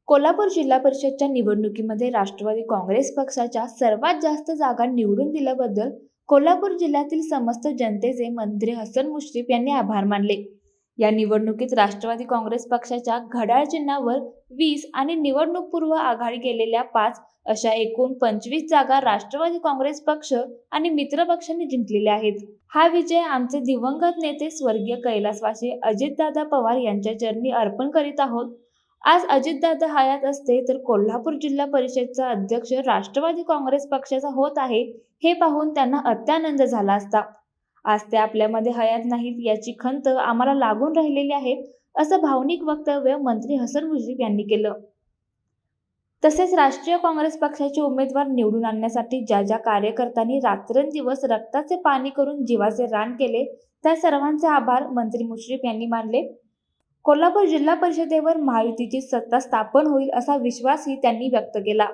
कोल्हापूर जिल्हा परिषदच्या निवडणुकीमध्ये राष्ट्रवादी काँग्रेस पक्षाच्या सर्वात जास्त जागा निवडून दिल्याबद्दल कोल्हापूर जिल्ह्यातील समस्त जनतेचे मंत्री हसन मुश्रीफ यांनी आभार मानले. या निवडणुकीत राष्ट्रवादी काँग्रेस पक्षाच्या घड्याळ चिन्हावर 20 आणि निवडणूकपूर्व आघाडी केलेल्या 5 अशा एकूण 25 जागा राष्ट्रवादी काँग्रेस पक्ष आणि मित्र पक्षांनी जिंकलेल्या आहेत. हा विजय आमचे दिवंगत नेते स्वर्गीय कैलासवासी अजितदादा पवार यांच्या चरणी अर्पण करीत आहोत. आज अजितदादा हयात असते तर कोल्हापूर जिल्हा परिषदचा अध्यक्ष राष्ट्रवादी काँग्रेस पक्षाचा होत आहे हे पाहून त्यांना अत्यानंद झाला असता. आज ते आपल्यामध्ये हयात नाहीत याची खंत आम्हाला लागून राहिलेली आहे, असं भावनिक वक्तव्य मंत्री हसन मुश्रीफ यांनी केलं. तसेच राष्ट्रीय काँग्रेस पक्षाचे उमेदवार निवडून आणण्यासाठी ज्या ज्या कार्यकर्त्यांनी रात्रंदिवस रक्ताचे पाणी करून जीवाचे रान केले त्या सर्वांचे आभार मंत्री मुश्रीफ यांनी मानले. कोल्हापूर जिल्हा परिषदेवर महायुतीची सत्ता स्थापन होईल असा विश्वासही त्यांनी व्यक्त केला.